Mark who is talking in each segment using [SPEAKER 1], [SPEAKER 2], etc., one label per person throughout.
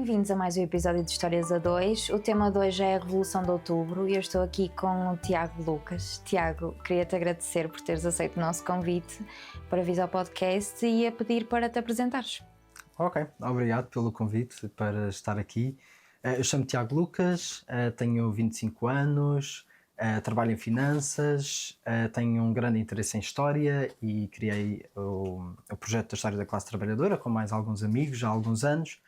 [SPEAKER 1] Bem-vindos a mais um episódio de Histórias a 2. O tema de hoje é a Revolução de Outubro e eu estou aqui com o Tiago Lucas. Tiago, queria-te agradecer por teres aceito o nosso convite para vir ao podcast e a pedir para te apresentares.
[SPEAKER 2] Ok, obrigado pelo convite para estar aqui. Eu chamo-me Tiago Lucas, tenho 25 anos, trabalho em finanças, tenho um grande interesse em história e criei o projeto da História da Classe Trabalhadora com mais alguns amigos já há alguns anos.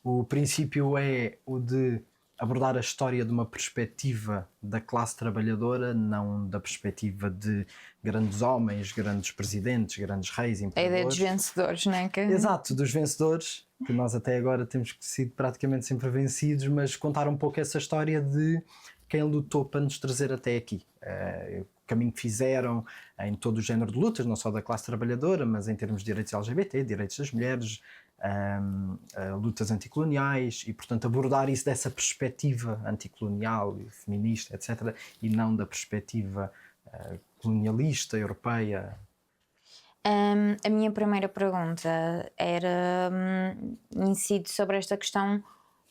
[SPEAKER 2] O princípio é o de abordar a história de uma perspectiva da classe trabalhadora, não da perspectiva de grandes homens, grandes presidentes, grandes reis, imperadores.
[SPEAKER 1] A ideia dos vencedores, não é?
[SPEAKER 2] Exato, dos vencedores, que nós até agora temos sido praticamente sempre vencidos, mas contar um pouco essa história de quem lutou para nos trazer até aqui. O caminho que fizeram em todo o género de lutas, não só da classe trabalhadora, mas em termos de direitos LGBT, direitos das mulheres, lutas anticoloniais e, portanto, abordar isso dessa perspectiva anticolonial e feminista, etc., e não da perspectiva colonialista, europeia.
[SPEAKER 1] A minha primeira pergunta era, incide sobre esta questão,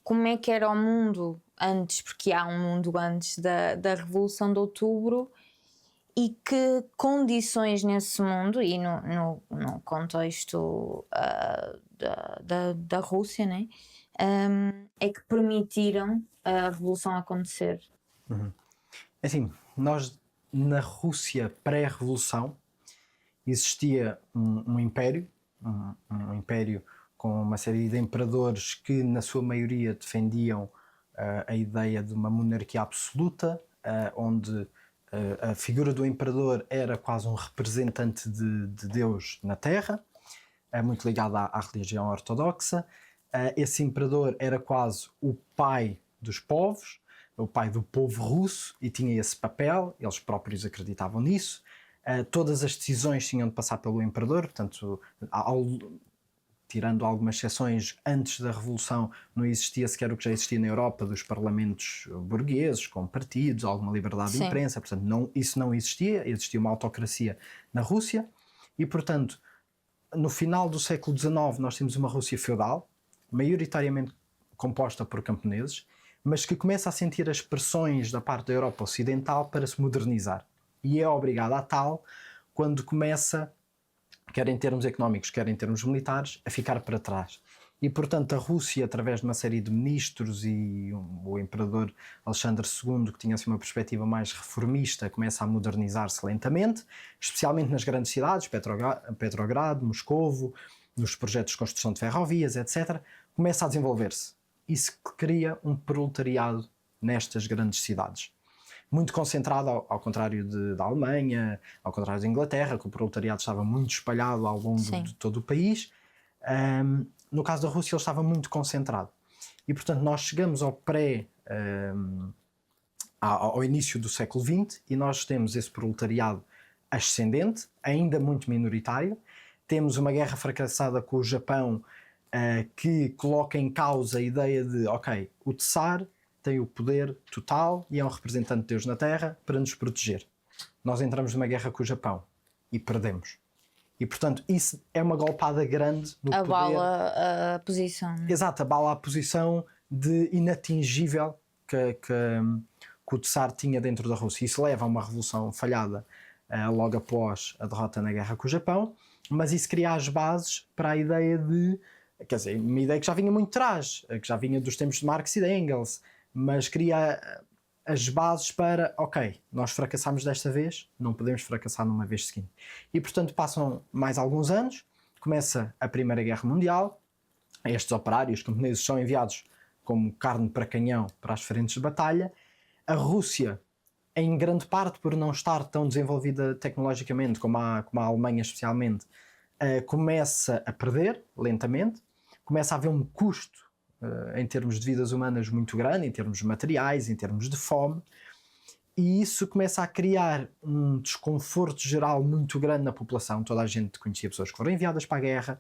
[SPEAKER 1] como é que era o mundo antes, porque há um mundo antes da Revolução de Outubro, e que condições nesse mundo e no contexto da Rússia, né, é que permitiram a Revolução acontecer?
[SPEAKER 2] Assim, nós na Rússia pré-revolução existia um império, um império com uma série de imperadores que na sua maioria defendiam a ideia de uma monarquia absoluta, onde a figura do imperador era quase um representante de Deus na Terra, muito ligado à religião ortodoxa. Esse imperador era quase o pai dos povos, o pai do povo russo, e tinha esse papel, eles próprios acreditavam nisso. Todas as decisões tinham de passar pelo imperador, portanto, tirando algumas exceções, antes da Revolução não existia sequer o que já existia na Europa, dos parlamentos burgueses, com partidos, alguma liberdade de imprensa, portanto isso não existia, existia uma autocracia na Rússia, e portanto, no final do século XIX nós temos uma Rússia feudal, maioritariamente composta por camponeses, mas que começa a sentir as pressões da parte da Europa Ocidental para se modernizar, e é obrigada a tal quando começa, quer em termos económicos, quer em termos militares, a ficar para trás. E, portanto, a Rússia, através de uma série de ministros e o imperador Alexandre II, que tinha assim, uma perspectiva mais reformista, começa a modernizar-se lentamente, especialmente nas grandes cidades, Petrogrado, Moscovo, nos projetos de construção de ferrovias, etc., começa a desenvolver-se. Isso cria um proletariado nestas grandes cidades. Muito concentrado, ao contrário da Alemanha, ao contrário da Inglaterra, que o proletariado estava muito espalhado ao longo de todo o país. No caso da Rússia ele estava muito concentrado. E, portanto, nós chegamos ao início do século XX e nós temos esse proletariado ascendente, ainda muito minoritário. Temos uma guerra fracassada com o Japão que coloca em causa a ideia de, ok, o Tsar tem o poder total e é um representante de Deus na Terra para nos proteger. Nós entramos numa guerra com o Japão e perdemos. E, portanto, isso é uma golpada grande no poder.
[SPEAKER 1] Abala a posição.
[SPEAKER 2] Exato, abala a posição de inatingível que o Tsar tinha dentro da Rússia. Isso leva a uma revolução falhada logo após a derrota na guerra com o Japão, mas isso cria as bases para a ideia de... Quer dizer, uma ideia que já vinha muito atrás, que já vinha dos tempos de Marx e de Engels, mas cria as bases para, ok, nós fracassámos desta vez, não podemos fracassar numa vez seguinte. E, portanto, passam mais alguns anos, começa a Primeira Guerra Mundial, estes operários camponeses são enviados como carne para canhão para as frentes de batalha. A Rússia, em grande parte por não estar tão desenvolvida tecnologicamente como a Alemanha especialmente, começa a perder lentamente, começa a haver um custo em termos de vidas humanas muito grande, em termos materiais, em termos de fome, e isso começa a criar um desconforto geral muito grande na população. Toda a gente conhecia pessoas que foram enviadas para a guerra,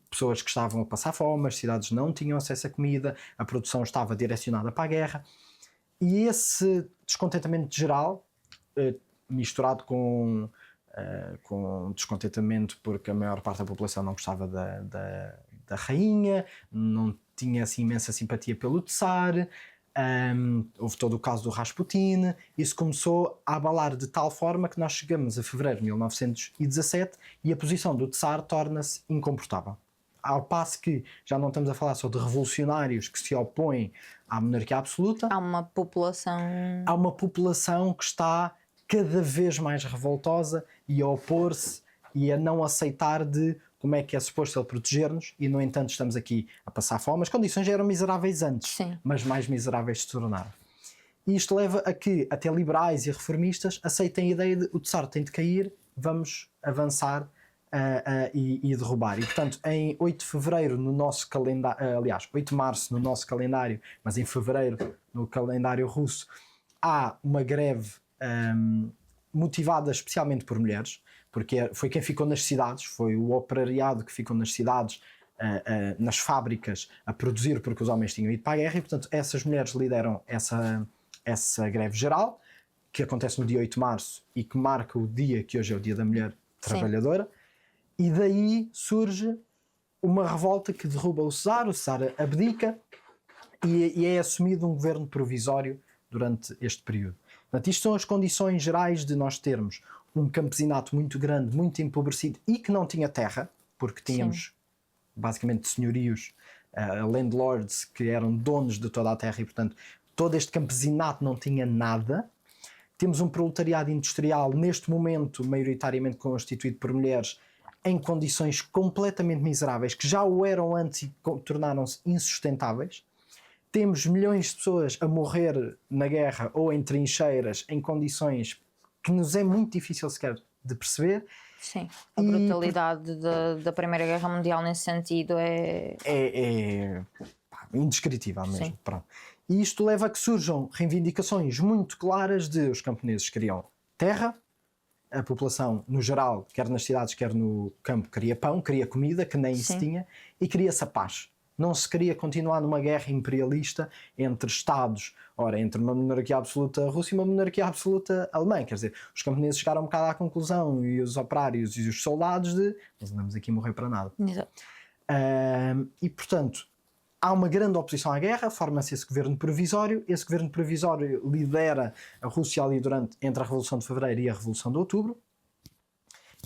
[SPEAKER 2] pessoas que estavam a passar fome, as cidades não tinham acesso a comida, a produção estava direcionada para a guerra, e esse descontentamento geral, misturado com descontentamento porque a maior parte da população não gostava da rainha, não tinha assim, imensa simpatia pelo Tsar. Houve todo o caso do Rasputin. Isso começou a abalar de tal forma que nós chegamos a fevereiro de 1917 e a posição do Tsar torna-se incomportável. Ao passo que já não estamos a falar só de revolucionários que se opõem à monarquia absoluta.
[SPEAKER 1] Há uma
[SPEAKER 2] população que está cada vez mais revoltosa e a opor-se e a não aceitar de como é que é suposto ele proteger-nos, e no entanto estamos aqui a passar fome. As condições já eram miseráveis antes,
[SPEAKER 1] Sim.
[SPEAKER 2] mas mais miseráveis se tornaram. E isto leva a que até liberais e reformistas aceitem a ideia de o Tsar tem de cair, vamos avançar e derrubar. E portanto em 8 de fevereiro no nosso calendário, aliás 8 de março no nosso calendário, mas em fevereiro no calendário russo, há uma greve motivada especialmente por mulheres, porque foi quem ficou nas cidades, foi o operariado que ficou nas cidades, nas fábricas, a produzir porque os homens tinham ido para a guerra, e portanto essas mulheres lideram essa greve geral, que acontece no dia 8 de março e que marca o dia que hoje é o Dia da Mulher Trabalhadora. Sim. E daí surge uma revolta que derruba o Czar abdica e é assumido um governo provisório durante este período. Portanto, isto são as condições gerais de nós termos um campesinato muito grande, muito empobrecido e que não tinha terra, porque tínhamos basicamente senhorios, landlords que eram donos de toda a terra e portanto todo este campesinato não tinha nada. Temos um proletariado industrial neste momento maioritariamente constituído por mulheres em condições completamente miseráveis, que já o eram antes e tornaram-se insustentáveis. Temos milhões de pessoas a morrer na guerra ou em trincheiras em condições que nos é muito difícil sequer de perceber.
[SPEAKER 1] Sim, a brutalidade da Primeira Guerra Mundial nesse sentido é
[SPEAKER 2] indescritível mesmo. E isto leva a que surjam reivindicações muito claras de os camponeses queriam terra, a população no geral, quer nas cidades quer no campo, queria pão, queria comida, que nem isso tinha, e queria-se a paz. Não se queria continuar numa guerra imperialista entre Estados, entre uma monarquia absoluta russa e uma monarquia absoluta alemã. Quer dizer, os camponeses chegaram um bocado à conclusão, e os operários e os soldados, de nós andamos aqui a morrer para nada.
[SPEAKER 1] Exato.
[SPEAKER 2] E portanto, há uma grande oposição à guerra, forma-se esse governo provisório. Esse governo provisório lidera a Rússia ali entre a Revolução de Fevereiro e a Revolução de Outubro.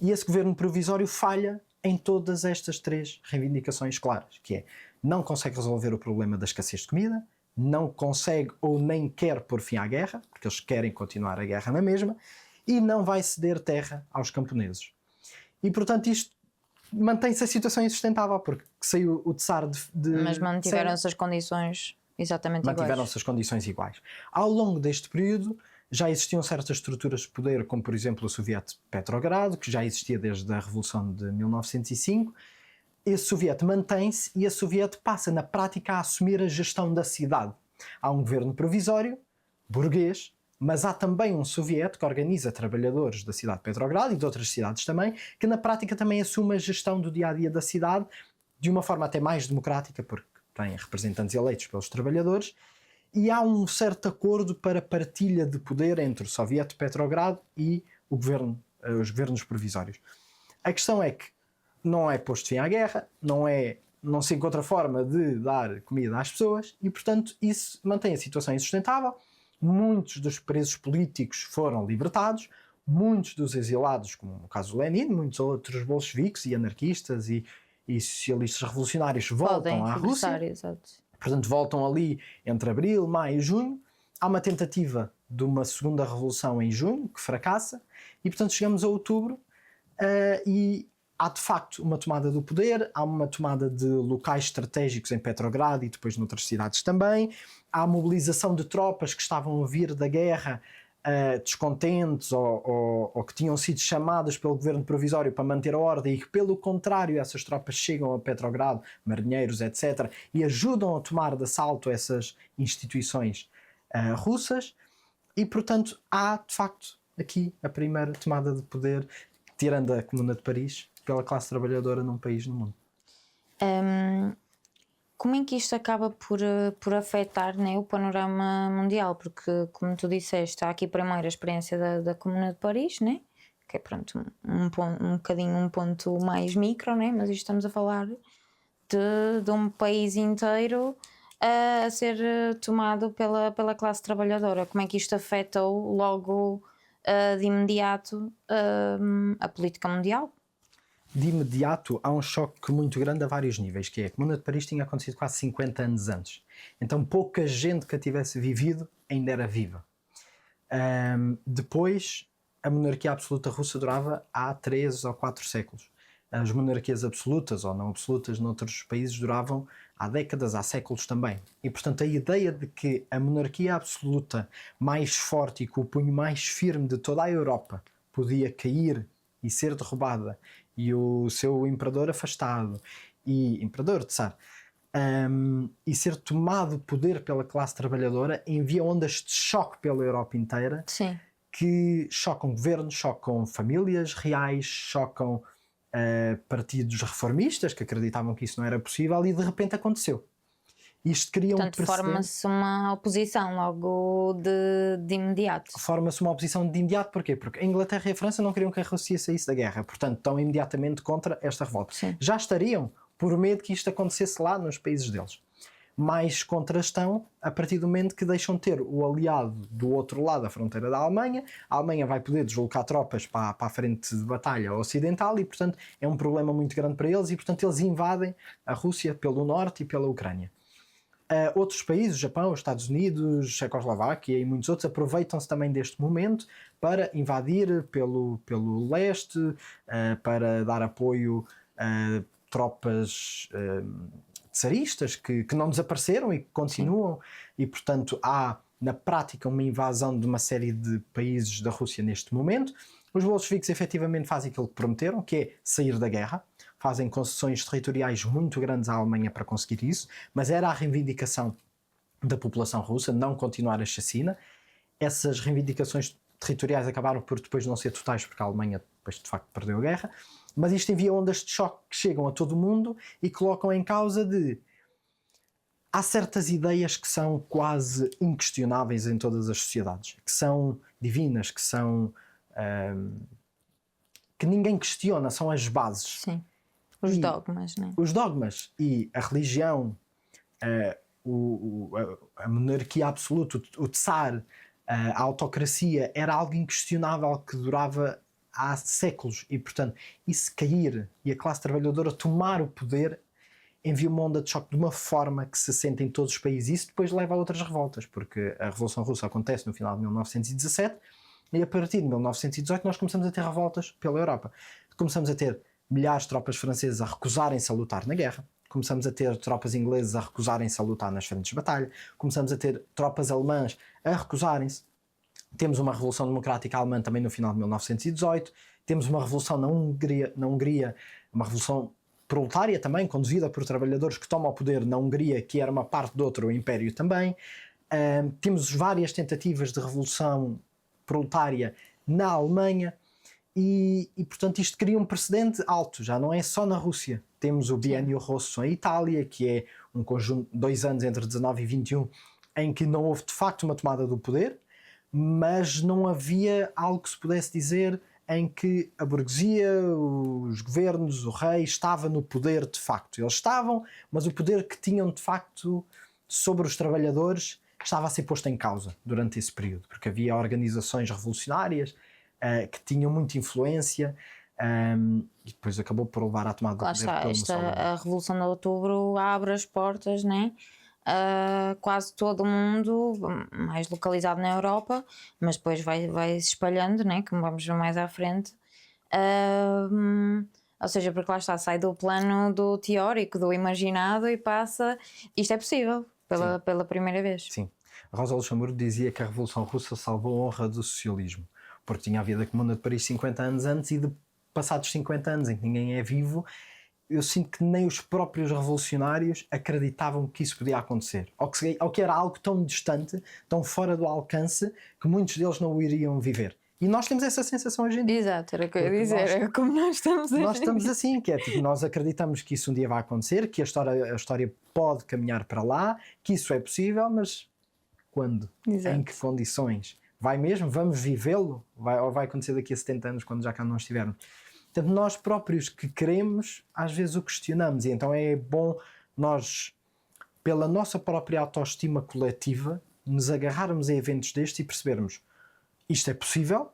[SPEAKER 2] E esse governo provisório falha em todas estas 3 reivindicações claras, que é: não consegue resolver o problema da escassez de comida, não consegue ou nem quer pôr fim à guerra, porque eles querem continuar a guerra na mesma, e não vai ceder terra aos camponeses. E portanto isto mantém-se a situação insustentável, porque saiu o Tsar
[SPEAKER 1] Mas mantiveram-se as condições exatamente iguais.
[SPEAKER 2] Mantiveram-se as condições iguais. Ao longo deste período já existiam certas estruturas de poder, como por exemplo o Soviete Petrogrado, que já existia desde a Revolução de 1905. Esse Soviete mantém-se e a Soviete passa na prática a assumir a gestão da cidade. Há um governo provisório, burguês, mas há também um Soviete que organiza trabalhadores da cidade de Petrogrado e de outras cidades também, que na prática também assume a gestão do dia-a-dia da cidade de uma forma até mais democrática, porque tem representantes eleitos pelos trabalhadores, e há um certo acordo para partilha de poder entre o Soviete de Petrogrado e os governos provisórios. A questão é que não é posto fim à guerra, não se encontra forma de dar comida às pessoas e, portanto, isso mantém a situação insustentável. Muitos dos presos políticos foram libertados, muitos dos exilados, como no caso do Lenin, muitos outros bolcheviques e anarquistas e socialistas revolucionários voltam à Rússia.
[SPEAKER 1] Exato.
[SPEAKER 2] Portanto, voltam ali entre abril, maio e junho. Há uma tentativa de uma segunda revolução em junho, que fracassa, e portanto chegamos a outubro e há de facto uma tomada do poder, há uma tomada de locais estratégicos em Petrogrado e depois noutras cidades também, há a mobilização de tropas que estavam a vir da guerra descontentes ou que tinham sido chamadas pelo governo provisório para manter a ordem e que pelo contrário essas tropas chegam a Petrogrado, marinheiros, etc., e ajudam a tomar de assalto essas instituições russas e portanto há de facto aqui a primeira tomada de poder, tirando a Comuna de Paris, pela classe trabalhadora num país no mundo.
[SPEAKER 1] Como é que isto acaba por afetar, né, o panorama mundial? Porque, como tu disseste, há aqui primeiro a experiência da Comuna de Paris, né? Que é pronto, um bocadinho um ponto mais micro, né? Mas isto estamos a falar de um país inteiro a ser tomado pela classe trabalhadora. Como é que isto afetou logo de imediato a política mundial?
[SPEAKER 2] De imediato há um choque muito grande a vários níveis, que é a Comuna de Paris tinha acontecido quase 50 anos antes. Então pouca gente que a tivesse vivido ainda era viva. Depois, a monarquia absoluta russa durava há 3 ou 4 séculos. As monarquias absolutas ou não absolutas noutros países duravam há décadas, há séculos também. E portanto a ideia de que a monarquia absoluta mais forte e com o punho mais firme de toda a Europa podia cair e ser derrubada, e o seu imperador afastado, e imperador, tsar, e ser tomado poder pela classe trabalhadora, envia ondas de choque pela Europa inteira.
[SPEAKER 1] Sim.
[SPEAKER 2] Que chocam governos, chocam famílias reais, chocam partidos reformistas que acreditavam que isso não era possível, e de repente aconteceu. Isto cria
[SPEAKER 1] Portanto,
[SPEAKER 2] um precedente.
[SPEAKER 1] forma-se uma oposição logo de imediato.
[SPEAKER 2] Forma-se uma oposição de imediato, porquê? Porque a Inglaterra e a França não queriam que a Rússia saísse da guerra, portanto estão imediatamente contra esta revolta.
[SPEAKER 1] Sim.
[SPEAKER 2] Já estariam por medo que isto acontecesse lá nos países deles. Mais contra estão a partir do momento que deixam ter o aliado do outro lado da fronteira da Alemanha. A Alemanha vai poder deslocar tropas para a frente de batalha ocidental e, portanto, é um problema muito grande para eles, e, portanto, eles invadem a Rússia pelo norte e pela Ucrânia. Outros países, Japão, Estados Unidos, Checoslováquia e muitos outros, aproveitam-se também deste momento para invadir pelo leste, para dar apoio a tropas tsaristas que não desapareceram e que continuam. Sim. E portanto há na prática uma invasão de uma série de países da Rússia neste momento. Os bolcheviques efetivamente fazem aquilo que prometeram, que é sair da guerra, fazem concessões territoriais muito grandes à Alemanha para conseguir isso, mas era a reivindicação da população russa não continuar a chacina. Essas reivindicações territoriais acabaram por depois não ser totais, porque a Alemanha depois de facto perdeu a guerra. Mas isto envia ondas de choque que chegam a todo o mundo e colocam em causa de... Há certas ideias que são quase inquestionáveis em todas as sociedades, que são divinas, que são... que ninguém questiona, são as bases.
[SPEAKER 1] Sim, os dogmas, né?
[SPEAKER 2] Os dogmas e a religião, a monarquia absoluta, o tsar, a autocracia, era algo inquestionável que durava há séculos, e portanto, isso cair e a classe trabalhadora tomar o poder envia uma onda de choque de uma forma que se sente em todos os países. Isso depois leva a outras revoltas, porque a Revolução Russa acontece no final de 1917 e a partir de 1918 nós começamos a ter revoltas pela Europa. Começamos a ter milhares de tropas francesas a recusarem-se a lutar na guerra, começamos a ter tropas inglesas a recusarem-se a lutar nas frentes de batalha, começamos a ter tropas alemãs a recusarem-se. Temos uma Revolução Democrática Alemã também no final de 1918, temos uma revolução na Hungria, uma revolução proletária também, conduzida por trabalhadores que tomam o poder na Hungria, que era uma parte de outro império também. Temos várias tentativas de revolução proletária na Alemanha e portanto isto cria um precedente alto, já não é só na Rússia. Temos o Bienio Rosso em Itália, que é um conjunto de 2 anos entre 19 e 21, em que não houve de facto uma tomada do poder, mas não havia algo que se pudesse dizer em que a burguesia, os governos, o rei estava no poder de facto. Eles estavam, mas o poder que tinham de facto sobre os trabalhadores estava a ser posto em causa durante esse período, porque havia organizações revolucionárias que tinham muita influência e depois acabou por levar à tomada do poder.
[SPEAKER 1] A Revolução de Outubro abre as portas, né? Quase todo o mundo, mais localizado na Europa, mas depois vai se espalhando, né? Como vamos ver mais à frente. Ou seja, porque lá está, sai do plano do teórico, do imaginado e passa. Isto é possível pela primeira vez.
[SPEAKER 2] Sim. Rosa Luxemburgo dizia que a Revolução Russa salvou a honra do socialismo, porque tinha havido a Comuna de Paris 50 anos antes e passados 50 anos em que ninguém é vivo, eu sinto que nem os próprios revolucionários acreditavam que isso podia acontecer, ou que era algo tão distante, tão fora do alcance, que muitos deles não o iriam viver. E nós temos essa sensação hoje em dia.
[SPEAKER 1] Exato, era o que eu ia dizer, é como nós estamos hoje.
[SPEAKER 2] Nós estamos assim, que é tipo, nós acreditamos que isso um dia vai acontecer, que a história pode caminhar para lá, que isso é possível, mas quando?
[SPEAKER 1] Exato.
[SPEAKER 2] Em que condições? Vai mesmo? Vamos vivê-lo? Ou vai acontecer daqui a 70 anos, quando já cá não estivermos? Portanto, nós próprios que queremos, às vezes o questionamos, e então é bom nós, pela nossa própria autoestima coletiva, nos agarrarmos a eventos destes e percebermos isto é possível,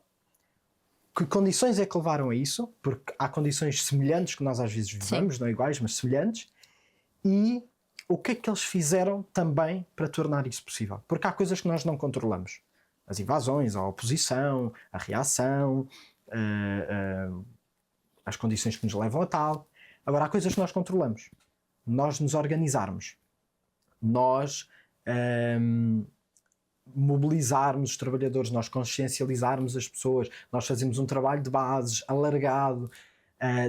[SPEAKER 2] que condições é que levaram a isso, porque há condições semelhantes que nós às vezes vivemos, não iguais, mas semelhantes, e o que é que eles fizeram também para tornar isso possível. Porque há coisas que nós não controlamos. As invasões, a oposição, a reação, as condições que nos levam a tal. Agora, há coisas que nós controlamos. Nós nos organizarmos. Nós mobilizarmos os trabalhadores, nós consciencializarmos as pessoas, nós fazemos um trabalho de bases alargado,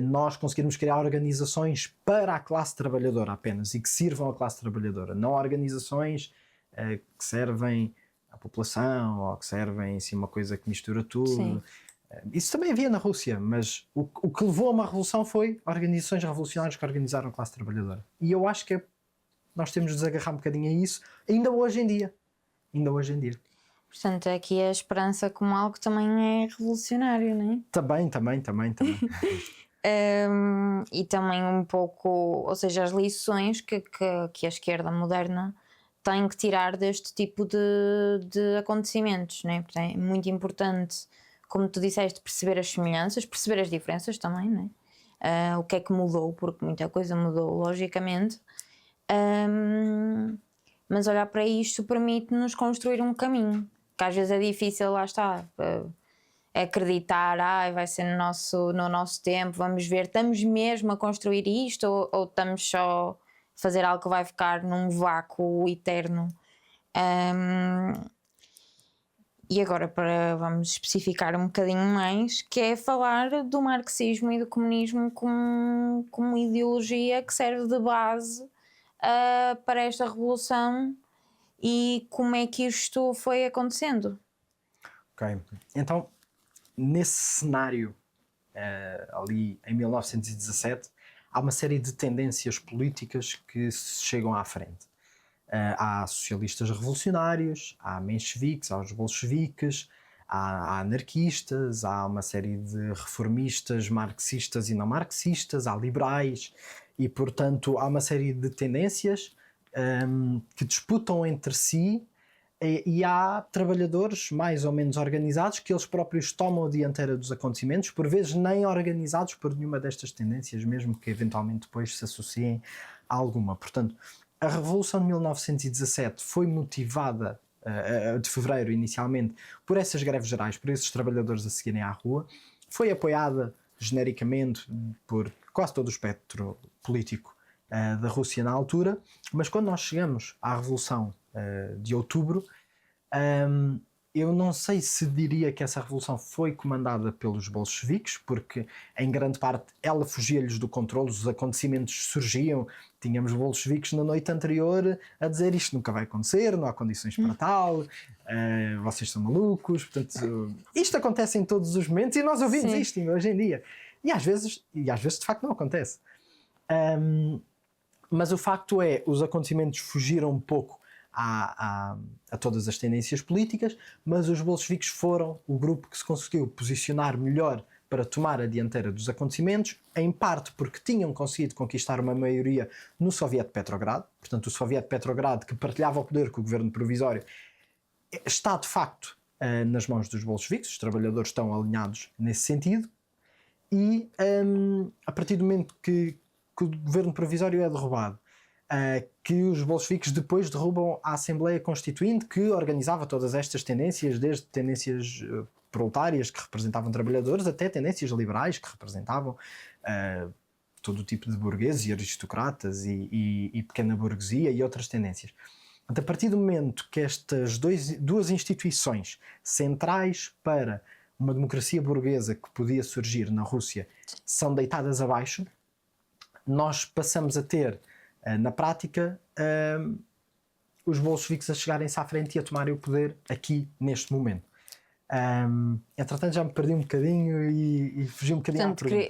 [SPEAKER 2] nós conseguirmos criar organizações para a classe trabalhadora apenas e que sirvam à classe trabalhadora, não organizações que servem à população ou que servem assim uma coisa que mistura tudo. Isso também havia na Rússia, mas o que levou a uma revolução foi organizações revolucionárias que organizaram a classe trabalhadora. E eu acho que nós temos de desagarrar um bocadinho a isso, ainda hoje em dia.
[SPEAKER 1] Portanto, aqui a esperança como algo que também é revolucionário, não é?
[SPEAKER 2] Também.
[SPEAKER 1] E também um pouco, ou seja, as lições que a esquerda moderna tem que tirar deste tipo de acontecimentos, não é? Porque é muito importante, como tu disseste, perceber as semelhanças, perceber as diferenças também, não é? O que é que mudou, porque muita coisa mudou, logicamente. Mas olhar para isto permite-nos construir um caminho, que às vezes é difícil, lá está, acreditar, vai ser no nosso tempo, vamos ver, estamos mesmo a construir isto ou estamos só a fazer algo que vai ficar num vácuo eterno. E agora vamos especificar um bocadinho mais, que é falar do marxismo e do comunismo como ideologia que serve de base para esta revolução e como é que isto foi acontecendo.
[SPEAKER 2] Ok, então nesse cenário ali em 1917 há uma série de tendências políticas que se chegam à frente. Há socialistas revolucionários, há mencheviques, há os bolcheviques, há anarquistas, há uma série de reformistas marxistas e não marxistas, há liberais e, portanto, há uma série de tendências que disputam entre si e há trabalhadores mais ou menos organizados que eles próprios tomam a dianteira dos acontecimentos, por vezes nem organizados por nenhuma destas tendências, mesmo que eventualmente depois se associem a alguma. Portanto, a Revolução de 1917 foi motivada, de fevereiro inicialmente, por essas greves gerais, por esses trabalhadores a seguirem à rua, foi apoiada genericamente por quase todo o espectro político da Rússia na altura, mas quando nós chegamos à Revolução de Outubro, eu não sei se diria que essa revolução foi comandada pelos bolcheviques, porque em grande parte ela fugia-lhes do controle, os acontecimentos surgiam, tínhamos bolcheviques na noite anterior a dizer isto nunca vai acontecer, não há condições para tal, vocês são malucos, portanto isto acontece em todos os momentos e nós ouvimos isto hoje em dia. E às vezes de facto não acontece. Mas o facto é, os acontecimentos fugiram um pouco a todas as tendências políticas, mas os bolcheviques foram o grupo que se conseguiu posicionar melhor para tomar a dianteira dos acontecimentos, em parte porque tinham conseguido conquistar uma maioria no Soviete de Petrogrado, portanto o Soviete de Petrogrado, que partilhava o poder com o governo provisório, está de facto nas mãos dos bolcheviques, os trabalhadores estão alinhados nesse sentido, e a partir do momento que o governo provisório é derrubado, que os bolcheviques depois derrubam a Assembleia Constituinte, que organizava todas estas tendências, desde tendências proletárias que representavam trabalhadores até tendências liberais que representavam todo o tipo de burgueses e aristocratas e pequena burguesia e outras tendências. A partir do momento que estas duas instituições centrais para uma democracia burguesa que podia surgir na Rússia são deitadas abaixo, nós passamos a ter na prática os bolcheviques a chegarem-se à frente e a tomarem o poder aqui neste momento. Entretanto já me perdi um bocadinho e fugi um bocadinho à pergunta.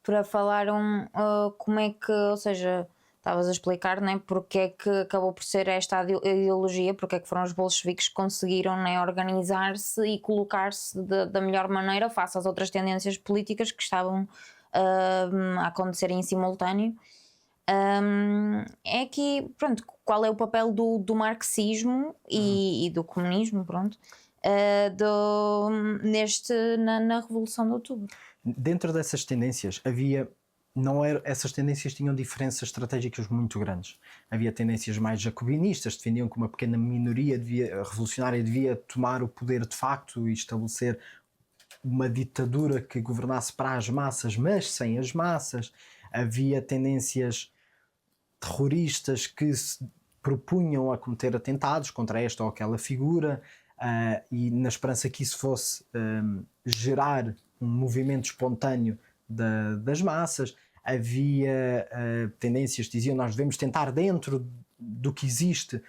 [SPEAKER 1] Para falar como é que, ou seja, estavas a explicar, né, porque é que acabou por ser esta ideologia, porque é que foram os bolcheviques que conseguiram, né, organizar-se e colocar-se da melhor maneira face às outras tendências políticas que estavam a acontecer em simultâneo. É que, pronto, qual é o papel do marxismo e do comunismo, pronto, na Revolução de Outubro?
[SPEAKER 2] Dentro dessas tendências essas tendências tinham diferenças estratégicas muito grandes. Havia tendências mais jacobinistas, defendiam que uma pequena minoria revolucionária devia tomar o poder de facto e estabelecer uma ditadura que governasse para as massas, mas sem as massas. Havia tendências terroristas que se propunham a cometer atentados contra esta ou aquela figura, e na esperança que isso fosse gerar um movimento espontâneo das massas. Havia tendências que diziam nós devemos tentar, dentro do que existe,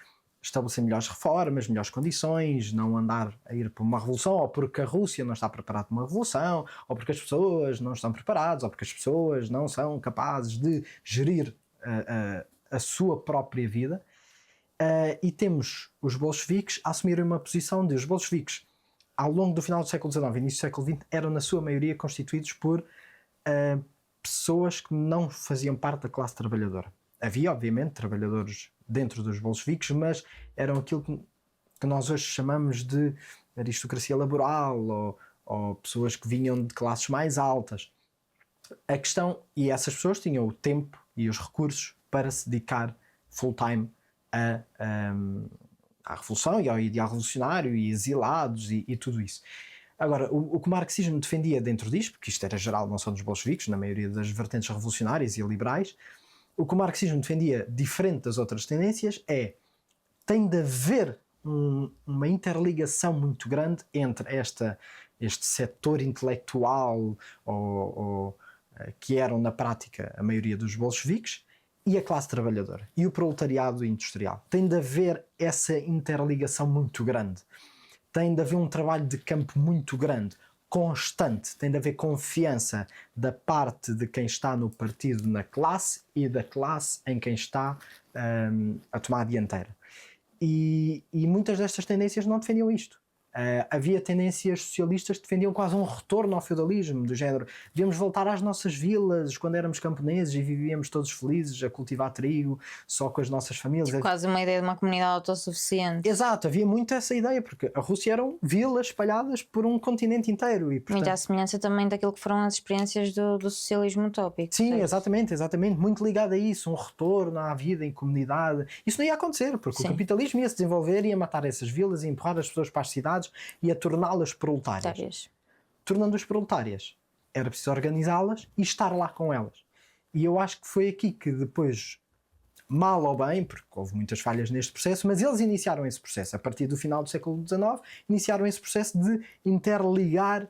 [SPEAKER 2] estabelecer melhores reformas, melhores condições, não andar a ir para uma revolução, ou porque a Rússia não está preparada para uma revolução, ou porque as pessoas não estão preparadas, ou porque as pessoas não são capazes de gerir a sua própria vida. E temos os bolcheviques a assumirem uma posição de os bolcheviques, ao longo do final do século XIX e início do século XX, eram na sua maioria constituídos por pessoas que não faziam parte da classe trabalhadora. Havia, obviamente, trabalhadores dentro dos bolcheviques, mas eram aquilo que nós hoje chamamos de aristocracia laboral, ou pessoas que vinham de classes mais altas. A questão, e essas pessoas tinham o tempo e os recursos para se dedicar full-time à revolução e ao ideal revolucionário e exilados e tudo isso. Agora, o que o marxismo defendia dentro disto, porque isto era geral não só dos bolcheviques, na maioria das vertentes revolucionárias e liberais, o que o marxismo defendia, diferente das outras tendências, tem de haver uma interligação muito grande entre este setor intelectual, que eram na prática a maioria dos bolcheviques, e a classe trabalhadora, e o proletariado industrial. Tem de haver essa interligação muito grande. Tem de haver um trabalho de campo muito grande, constante. Tem de haver confiança da parte de quem está no partido na classe e da classe em quem está a tomar a dianteira. E muitas destas tendências não defendiam isto. Havia tendências socialistas que defendiam quase um retorno ao feudalismo, do género, devíamos voltar às nossas vilas quando éramos camponeses e vivíamos todos felizes a cultivar trigo, só com as nossas famílias.
[SPEAKER 1] Quase uma ideia de uma comunidade autossuficiente.
[SPEAKER 2] Exato, havia muito essa ideia, porque a Rússia eram vilas espalhadas por um continente inteiro. E, portanto,
[SPEAKER 1] muito à semelhança também daquilo que foram as experiências do socialismo utópico.
[SPEAKER 2] Sim, exatamente, muito ligado a isso, um retorno à vida em comunidade. Isso não ia acontecer, porque o capitalismo ia se desenvolver, ia matar essas vilas, ia empurrar as pessoas para as cidades e a torná-las proletárias. Tornando-as proletárias, era preciso organizá-las e estar lá com elas. E eu acho que foi aqui que depois, mal ou bem, porque houve muitas falhas neste processo, mas eles iniciaram esse processo. A partir do final do século XIX, iniciaram esse processo de interligar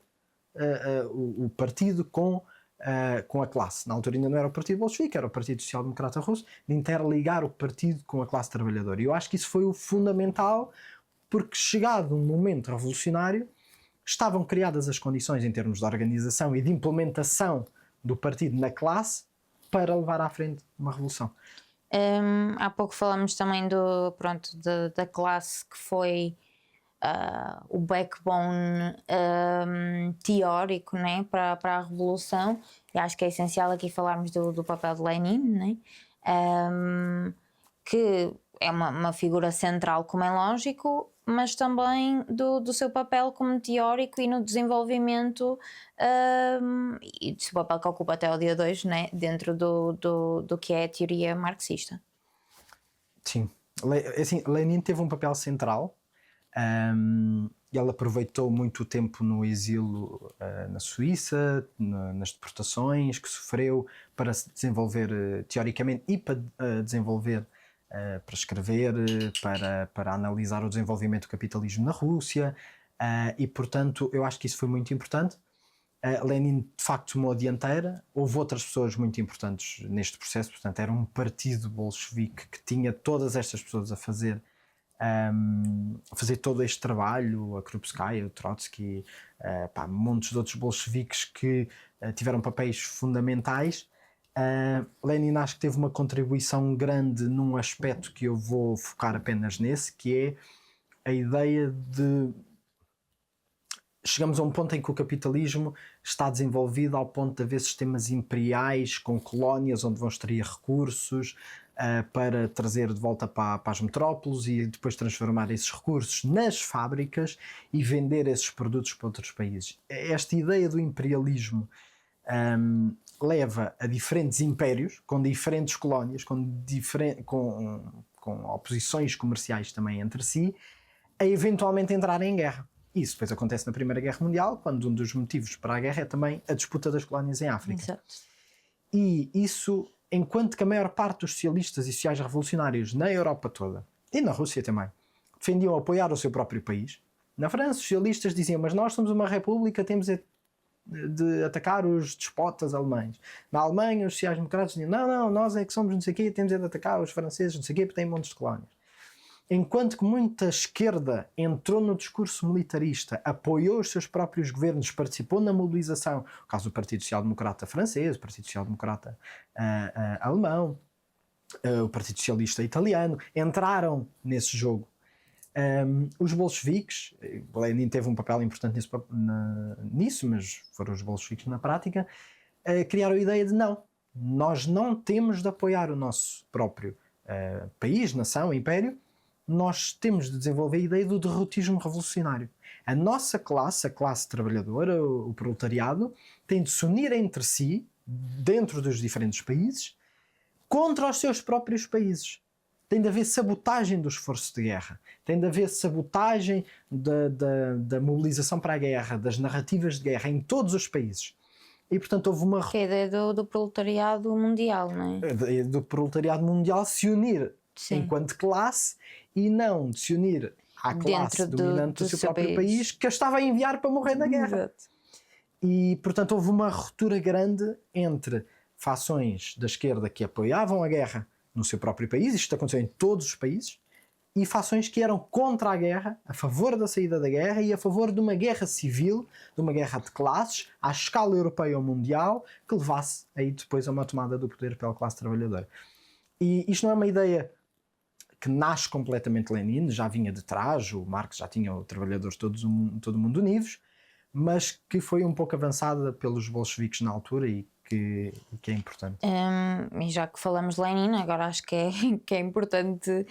[SPEAKER 2] o partido com a classe. Na altura ainda não era o Partido Bolchevique, era o Partido Social Democrata Russo, de interligar o partido com a classe trabalhadora. E eu acho que isso foi o fundamental, porque chegado um momento revolucionário, estavam criadas as condições em termos de organização e de implementação do partido na classe para levar à frente uma revolução.
[SPEAKER 1] Há pouco falamos também da classe que foi o backbone teórico, né, para a revolução, e acho que é essencial aqui falarmos do papel de Lenin, né, que é uma figura central, como é lógico, mas também do seu papel como teórico e no desenvolvimento e do seu papel que ocupa até o dia 2, né, dentro do que é a teoria marxista.
[SPEAKER 2] Sim, assim, Lenin teve um papel central. Ele aproveitou muito o tempo no exílio na Suíça, nas deportações que sofreu, para se desenvolver teoricamente e para desenvolver, para escrever, para analisar o desenvolvimento do capitalismo na Rússia, e portanto eu acho que isso foi muito importante. Lenin de facto tomou a dianteira. Houve outras pessoas muito importantes neste processo, portanto era um partido bolchevique que tinha todas estas pessoas a fazer todo este trabalho, a Krupskaya, o Trotsky, montes de outros bolcheviques que tiveram papéis fundamentais, Lenin acho que teve uma contribuição grande num aspecto que eu vou focar apenas nesse, que é a ideia de... Chegamos a um ponto em que o capitalismo está desenvolvido ao ponto de haver sistemas imperiais com colónias onde vão extrair recursos para trazer de volta para as metrópoles e depois transformar esses recursos nas fábricas e vender esses produtos para outros países. Esta ideia do imperialismo leva a diferentes impérios, com diferentes colónias, com oposições comerciais também entre si, a eventualmente entrarem em guerra. Isso depois acontece na Primeira Guerra Mundial, quando um dos motivos para a guerra é também a disputa das colónias em África.
[SPEAKER 1] Exato.
[SPEAKER 2] E isso, enquanto que a maior parte dos socialistas e sociais revolucionários na Europa toda, e na Rússia também, defendiam apoiar o seu próprio país, na França os socialistas diziam, mas nós somos uma república, temos de atacar os despotas alemães. Na Alemanha os sociais-democratas diziam, não, nós é que somos não sei o quê, temos de atacar os franceses não sei o quê, porque têm montes de colónias. Enquanto que muita esquerda entrou no discurso militarista, apoiou os seus próprios governos, participou na mobilização, no caso do Partido Social Democrata francês, o Partido Social Democrata alemão, o Partido Socialista italiano, entraram nesse jogo. Os bolcheviques, Lenin teve um papel importante nisso, mas foram os bolcheviques na prática, criaram a ideia de não, nós não temos de apoiar o nosso próprio país, nação, império, nós temos de desenvolver a ideia do derrotismo revolucionário. A nossa classe, a classe trabalhadora, o proletariado, tem de se unir entre si, dentro dos diferentes países, contra os seus próprios países. Tem de haver sabotagem do esforço de guerra, tem de haver sabotagem da mobilização para a guerra, das narrativas de guerra em todos os países. E, portanto, houve uma...
[SPEAKER 1] Que é a ideia do proletariado mundial, não é?
[SPEAKER 2] Do proletariado mundial se unir
[SPEAKER 1] Sim.
[SPEAKER 2] enquanto classe e não de se unir à classe dominante do seu próprio país que a estava a enviar para morrer na guerra.
[SPEAKER 1] Exato.
[SPEAKER 2] E, portanto, houve uma ruptura grande entre fações da esquerda que apoiavam a guerra no seu próprio país, isto aconteceu em todos os países, e fações que eram contra a guerra, a favor da saída da guerra e a favor de uma guerra civil, de uma guerra de classes, à escala europeia ou mundial, que levasse aí depois a uma tomada do poder pela classe trabalhadora. E isto não é uma ideia que nasce completamente Lenin, já vinha de trás, o Marx já tinha o trabalhadores todo o mundo unidos, mas que foi um pouco avançada pelos bolcheviques na altura e que é importante.
[SPEAKER 1] E já que falamos de Lenin, agora acho que é importante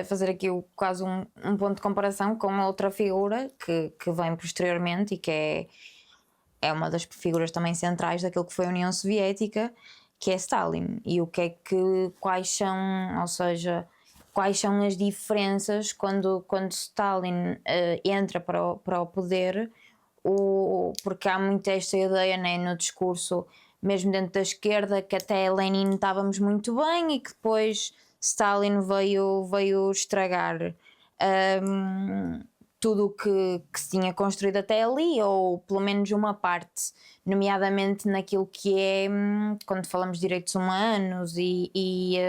[SPEAKER 1] fazer aqui quase um ponto de comparação com outra figura que vem posteriormente e que é uma das figuras também centrais daquilo que foi a União Soviética, que é Stalin. E quais são as diferenças quando Stalin entra para o poder, porque há muito esta ideia, né, no discurso, mesmo dentro da esquerda, que até Lenin estávamos muito bem e que depois Stalin veio estragar tudo o que se tinha construído até ali, ou pelo menos uma parte, nomeadamente naquilo que é, quando falamos de direitos humanos e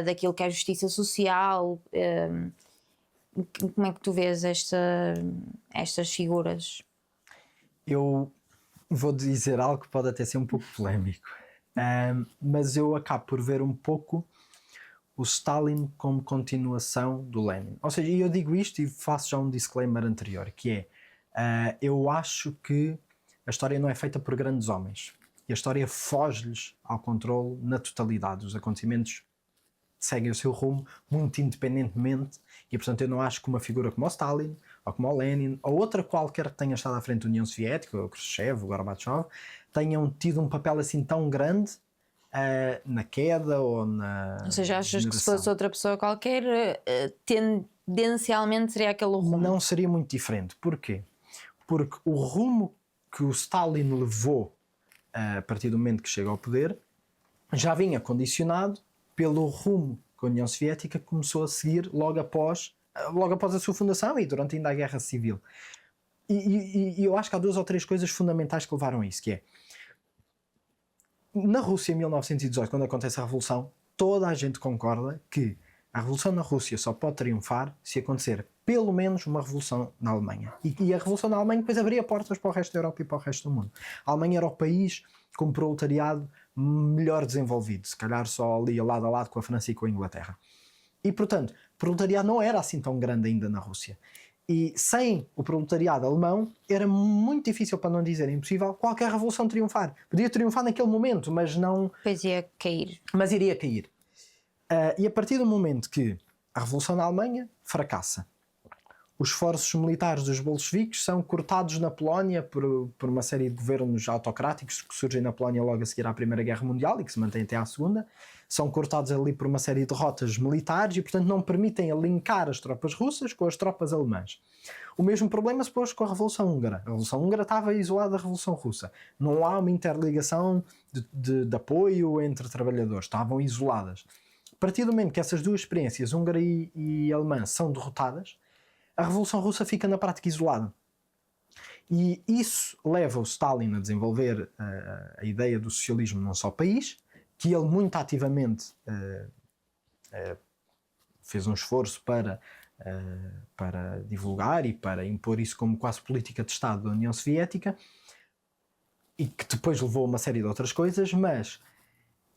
[SPEAKER 1] daquilo que é justiça social. Como é que tu vês estas figuras?
[SPEAKER 2] Eu vou dizer algo que pode até ser um pouco polémico, mas eu acabo por ver um pouco o Stalin como continuação do Lenin. Ou seja, eu digo isto e faço já um disclaimer anterior, que é, eu acho que a história não é feita por grandes homens e a história foge-lhes ao controle na totalidade. Os acontecimentos seguem o seu rumo muito independentemente e, portanto, eu não acho que uma figura como o Stalin ou como o Lenin ou outra qualquer que tenha estado à frente da União Soviética, o Khrushchev, o Gorbachev, tenham tido um papel assim tão grande na queda ou na...
[SPEAKER 1] Ou seja, achas que se fosse outra pessoa qualquer, tendencialmente seria aquele rumo?
[SPEAKER 2] Não seria muito diferente. Porquê? Porque o rumo que o Stalin levou a partir do momento que chega ao poder já vinha condicionado pelo rumo que a União Soviética começou a seguir logo após a sua fundação e durante ainda a Guerra Civil. E eu acho que há duas ou três coisas fundamentais que levaram a isso, que é, na Rússia, em 1918, quando acontece a Revolução, toda a gente concorda que a Revolução na Rússia só pode triunfar se acontecer pelo menos uma Revolução na Alemanha. E a Revolução na Alemanha depois abria portas para o resto da Europa e para o resto do mundo. A Alemanha era o país com o proletariado melhor desenvolvido, se calhar só ali lado a lado com a França e com a Inglaterra. E, portanto, o proletariado não era assim tão grande ainda na Rússia. E sem o proletariado alemão era muito difícil, para não dizer impossível, qualquer revolução triunfar. Podia triunfar naquele momento, mas não...
[SPEAKER 1] Depois ia cair.
[SPEAKER 2] Mas iria cair. E a partir do momento que a Revolução na Alemanha fracassa, os esforços militares dos bolcheviques são cortados na Polónia por uma série de governos autocráticos que surgem na Polónia logo a seguir à Primeira Guerra Mundial e que se mantêm até à Segunda. São cortados ali por uma série de derrotas militares e, portanto, não permitem alincar as tropas russas com as tropas alemãs. O mesmo problema se pôs com a Revolução Húngara. A Revolução Húngara estava isolada da Revolução Russa. Não há uma interligação de apoio entre trabalhadores. Estavam isoladas. A partir do momento que essas duas experiências, húngara e alemã, são derrotadas, a Revolução Russa fica na prática isolada. E isso leva o Stalin a desenvolver a ideia do socialismo num só país, que ele muito ativamente fez um esforço para divulgar e para impor isso como quase política de Estado da União Soviética, e que depois levou a uma série de outras coisas, mas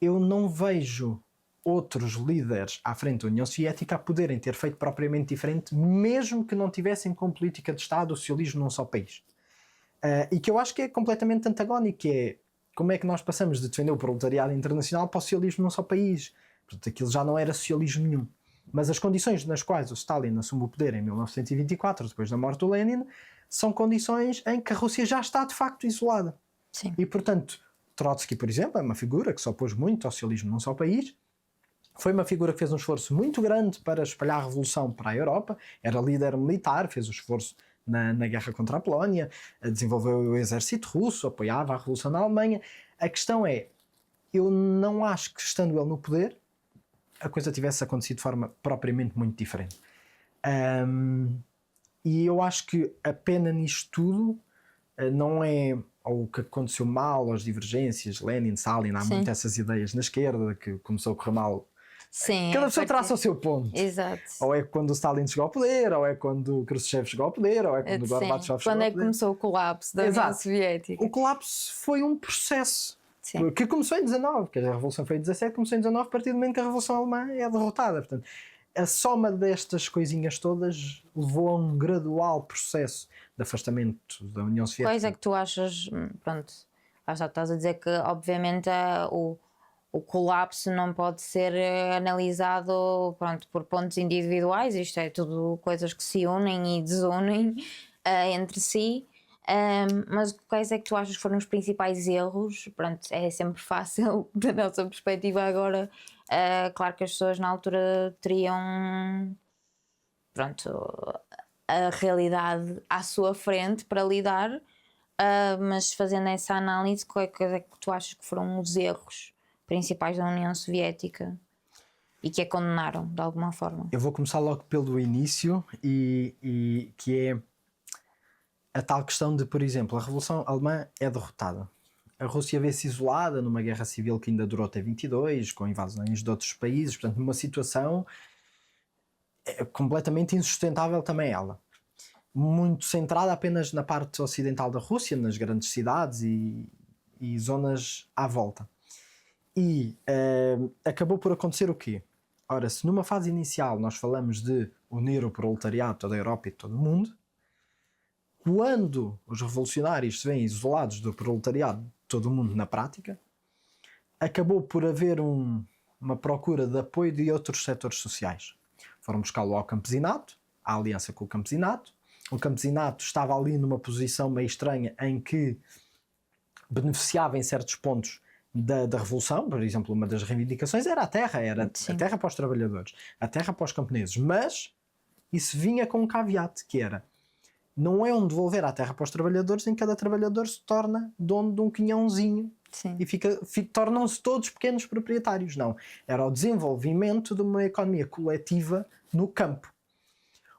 [SPEAKER 2] eu não vejo outros líderes à frente da União Soviética a poderem ter feito propriamente diferente, mesmo que não tivessem como política de Estado o socialismo num só país. E que eu acho que é completamente antagónico, que é como é que nós passamos de defender o proletariado internacional para o socialismo num só país. Portanto, aquilo já não era socialismo nenhum. Mas as condições nas quais o Stalin assume o poder em 1924, depois da morte do Lenin, são condições em que a Rússia já está de facto isolada.
[SPEAKER 1] Sim.
[SPEAKER 2] E, portanto, Trotsky, por exemplo, é uma figura que se opôs muito ao socialismo num só país. Foi uma figura que fez um esforço muito grande para espalhar a revolução para a Europa. Era líder militar, fez o esforço na guerra contra a Polónia, desenvolveu o exército russo, apoiava a revolução na Alemanha. A questão é, eu não acho que, estando ele no poder, a coisa tivesse acontecido de forma propriamente muito diferente. E eu acho que a pena nisto tudo não é o que aconteceu mal, as divergências, Lenin, Stalin, há muito essas ideias na esquerda que começou a correr mal.
[SPEAKER 1] Sim,
[SPEAKER 2] cada pessoa traça o seu ponto.
[SPEAKER 1] Exato.
[SPEAKER 2] Ou é quando o Stalin chegou ao poder, ou é quando o Khrushchev chegou ao poder, ou é quando o Gorbachev chegou ao poder.
[SPEAKER 1] Quando é que começou o colapso da União Soviética?
[SPEAKER 2] O colapso foi um processo que começou em 19, que a Revolução foi em 17, começou em 19 a partir do momento que a Revolução Alemã é derrotada. Portanto, a soma destas coisinhas todas levou a um gradual processo de afastamento da União Soviética.
[SPEAKER 1] Quais é que tu achas, pronto, estás a dizer que obviamente o colapso não pode ser analisado, pronto, por pontos individuais, isto é tudo coisas que se unem e desunem entre si, mas quais é que tu achas que foram os principais erros? Pronto, é sempre fácil da nossa perspectiva agora, claro que as pessoas na altura teriam, pronto, a realidade à sua frente para lidar, mas fazendo essa análise, qual é que tu achas que foram os erros principais da União Soviética e que a condenaram de alguma forma?
[SPEAKER 2] Eu vou começar logo pelo início e que é a tal questão de, por exemplo, a Revolução Alemã é derrotada. A Rússia vê-se isolada numa guerra civil que ainda durou até 22, com invasões de outros países, portanto numa situação completamente insustentável também ela. Muito centrada apenas na parte ocidental da Rússia, nas grandes cidades e zonas à volta. E acabou por acontecer o quê? Ora, se numa fase inicial nós falamos de unir o proletariado, toda a Europa e todo o mundo, quando os revolucionários se veem isolados do proletariado de todo o mundo na prática, acabou por haver uma procura de apoio de outros setores sociais. Foram buscá-lo ao campesinato, à aliança com o campesinato. O campesinato estava ali numa posição meio estranha em que beneficiava em certos pontos da Revolução. Por exemplo, uma das reivindicações era a terra para os trabalhadores, a terra para os camponeses, mas isso vinha com um caveat, que era: não é um devolver a terra para os trabalhadores em que cada trabalhador se torna dono de um quinhãozinho e tornam-se todos pequenos proprietários. Não, era o desenvolvimento de uma economia coletiva no campo.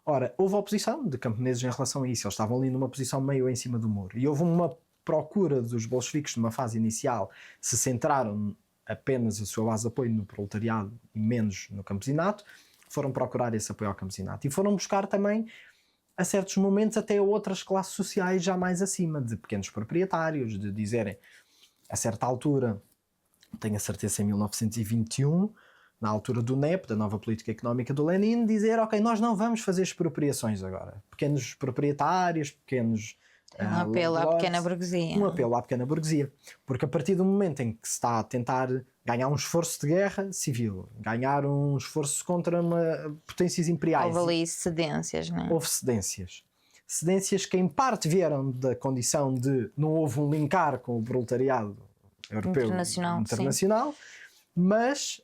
[SPEAKER 2] Ora, houve oposição de camponeses em relação a isso, eles estavam ali numa posição meio em cima do muro, e houve uma procura dos bolcheviques numa fase inicial, se centraram apenas a sua base de apoio no proletariado e menos no campesinato, foram procurar esse apoio ao campesinato e foram buscar também a certos momentos até outras classes sociais já mais acima, de pequenos proprietários, de dizerem a certa altura tenho a certeza, em 1921, na altura do NEP, da nova política económica do Lenin, dizer, ok, nós não vamos fazer expropriações agora. Pequenos proprietários, pequenos
[SPEAKER 1] Um apelo à
[SPEAKER 2] landlords,
[SPEAKER 1] pequena burguesia.
[SPEAKER 2] um apelo à pequena burguesia. Porque a partir do momento em que se está a tentar ganhar um esforço de guerra civil, ganhar um esforço contra potências imperiais...
[SPEAKER 1] Houve ali cedências, não é?
[SPEAKER 2] Houve cedências. Cedências que em parte vieram da condição de não houve um linkar com o proletariado europeu internacional, mas,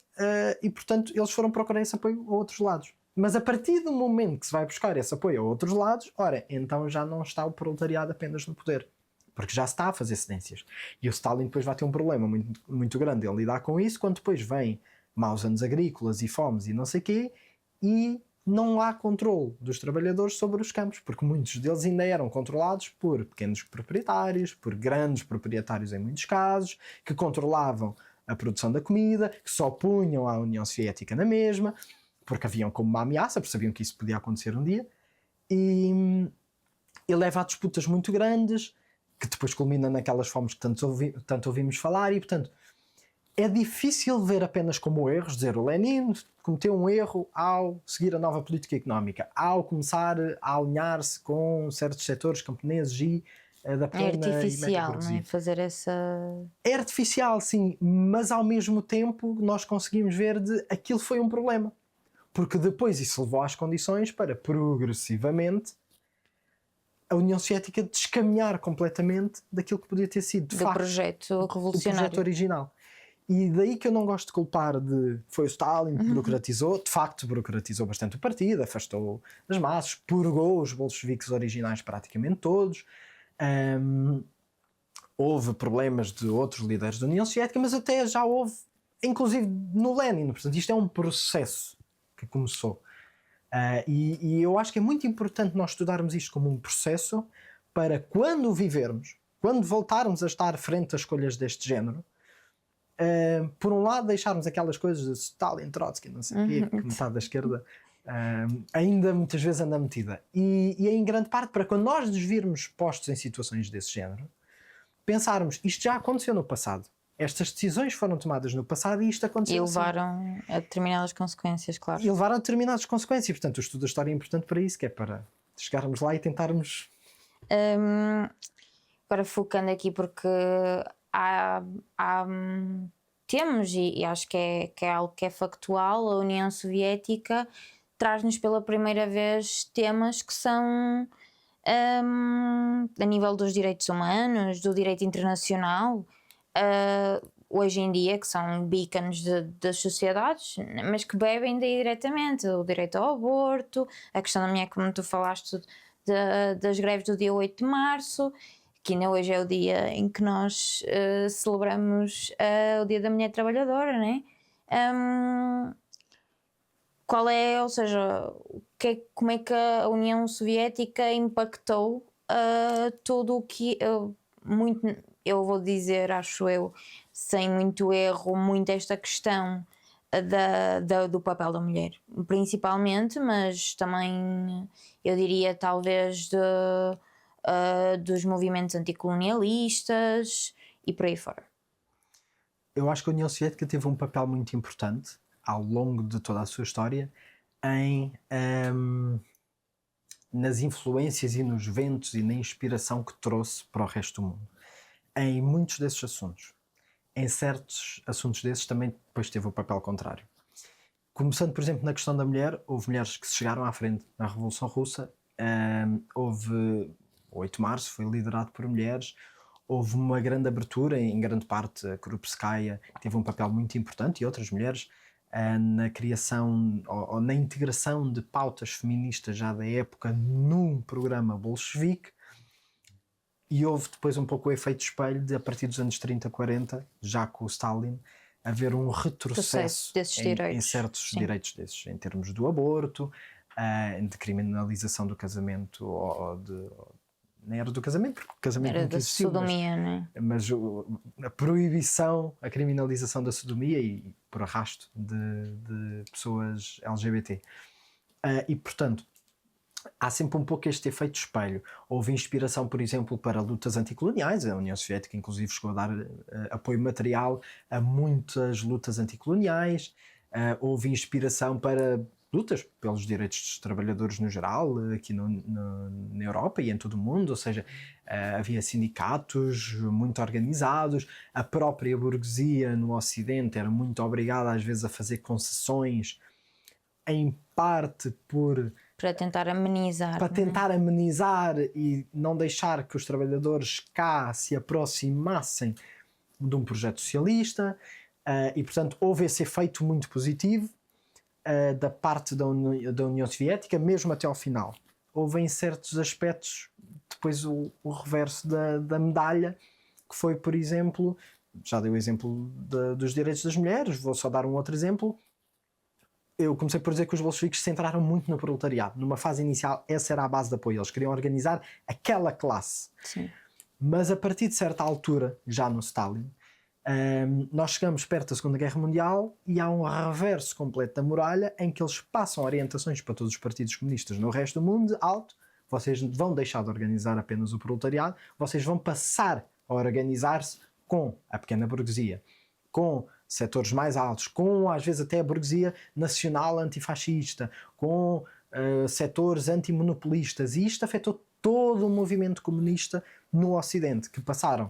[SPEAKER 2] e portanto, eles foram procurar esse apoio a outros lados. Mas a partir do momento que se vai buscar esse apoio a outros lados, ora, então já não está o proletariado apenas no poder, porque já se está a fazer cedências. E o Stalin depois vai ter um problema muito, muito grande em lidar com isso, quando depois vem maus anos agrícolas e fomes e não sei o quê, e não há controle dos trabalhadores sobre os campos, porque muitos deles ainda eram controlados por pequenos proprietários, por grandes proprietários em muitos casos, que controlavam a produção da comida, que só punham a União Soviética na mesma, porque haviam como uma ameaça, porque sabiam que isso podia acontecer um dia, e leva a disputas muito grandes, que depois culmina naquelas fomes que tanto ouvimos falar, e portanto é difícil ver apenas como erros, dizer o Lenin cometeu um erro ao seguir a nova política económica, ao começar a alinhar-se com certos setores camponeses e da pequena e média
[SPEAKER 1] artificial, não
[SPEAKER 2] burguesia.
[SPEAKER 1] é? Fazer essa...
[SPEAKER 2] É artificial, sim, mas ao mesmo tempo nós conseguimos ver de aquilo foi um problema. Porque depois isso levou às condições para, progressivamente, a União Soviética descaminhar completamente daquilo que podia ter sido, de facto,
[SPEAKER 1] projeto revolucionário.
[SPEAKER 2] o projeto original. E daí que eu não gosto de culpar de... Foi o Stalin que burocratizou, de facto burocratizou bastante o partido, afastou as massas, purgou os bolcheviques originais praticamente todos. Houve problemas de outros líderes da União Soviética, mas até já houve, inclusive no Lenin. Portanto, isto é um processo que começou. E eu acho que é muito importante nós estudarmos isto como um processo para quando o vivermos, quando voltarmos a estar frente a escolhas deste género, por um lado deixarmos aquelas coisas de Stalin, Trotsky, não sei o quê, que metade da esquerda ainda muitas vezes anda metida. E é em grande parte para quando nós nos virmos postos em situações desse género, pensarmos, isto já aconteceu no passado. Estas decisões foram tomadas no passado e isto aconteceu.
[SPEAKER 1] E levaram a determinadas consequências, claro.
[SPEAKER 2] E levaram a determinadas consequências. E, portanto, o estudo da história é importante para isso, que é para chegarmos lá e tentarmos...
[SPEAKER 1] Agora focando aqui, porque temos, e acho que é algo que é factual, a União Soviética traz-nos pela primeira vez temas que são a nível dos direitos humanos, do direito internacional, hoje em dia, que são beacons das sociedades, mas que bebem daí diretamente, o direito ao aborto, a questão da mulher, como tu falaste, das greves do dia 8 de março, que ainda hoje é o dia em que nós celebramos o Dia da Mulher Trabalhadora, não é? Qual é, ou seja, como é que a União Soviética impactou tudo o que, eu vou dizer, acho eu, sem muito erro, muito esta questão do papel da mulher, principalmente, mas também eu diria talvez dos movimentos anticolonialistas e por aí fora.
[SPEAKER 2] Eu acho que a União Soviética teve um papel muito importante ao longo de toda a sua história nas influências e nos ventos e na inspiração que trouxe para o resto do mundo. Em muitos desses assuntos. Em certos assuntos desses também depois teve o papel contrário. Começando, por exemplo, na questão da mulher, houve mulheres que se chegaram à frente na Revolução Russa, houve o 8 de Março, foi liderado por mulheres, houve uma grande abertura, em grande parte a Krupskaya teve um papel muito importante e outras mulheres na criação ou na integração de pautas feministas já da época num programa bolchevique. E houve depois um pouco o efeito espelho de, a partir dos anos 30, 40, já com o Stalin, haver um retrocesso em certos direitos desses, em termos do aborto, de criminalização do casamento, nem era do casamento, porque o casamento
[SPEAKER 1] era
[SPEAKER 2] nunca
[SPEAKER 1] da
[SPEAKER 2] existiu,
[SPEAKER 1] sodomia, não é?
[SPEAKER 2] Mas a proibição, a criminalização da sodomia e por arrasto de pessoas LGBT. E portanto, há sempre um pouco este efeito espelho. Houve inspiração, por exemplo, para lutas anticoloniais. A União Soviética, inclusive, chegou a dar apoio material a muitas lutas anticoloniais. Houve inspiração para lutas pelos direitos dos trabalhadores no geral, aqui na Europa e em todo o mundo, ou seja, havia sindicatos muito organizados, a própria burguesia no Ocidente era muito obrigada às vezes a fazer concessões, em parte
[SPEAKER 1] para tentar amenizar.
[SPEAKER 2] Para tentar amenizar e não deixar que os trabalhadores cá se aproximassem de um projeto socialista, e portanto houve esse efeito muito positivo da parte da União Soviética, mesmo até ao final. Houve em certos aspectos depois o reverso da medalha, que foi, por exemplo, já dei o exemplo dos direitos das mulheres, vou só dar um outro exemplo. Eu comecei por dizer que os bolcheviques se centraram muito no proletariado. Numa fase inicial, essa era a base de apoio. Eles queriam organizar aquela classe.
[SPEAKER 1] Sim.
[SPEAKER 2] Mas a partir de certa altura, já no Stalin, nós chegamos perto da Segunda Guerra Mundial e há um reverso completo da muralha em que eles passam orientações para todos os partidos comunistas no resto do mundo, alto, vocês vão deixar de organizar apenas o proletariado, vocês vão passar a organizar-se com a pequena burguesia, com setores mais altos, com às vezes até a burguesia nacional antifascista, com setores antimonopolistas, e isto afetou todo o movimento comunista no Ocidente, que passaram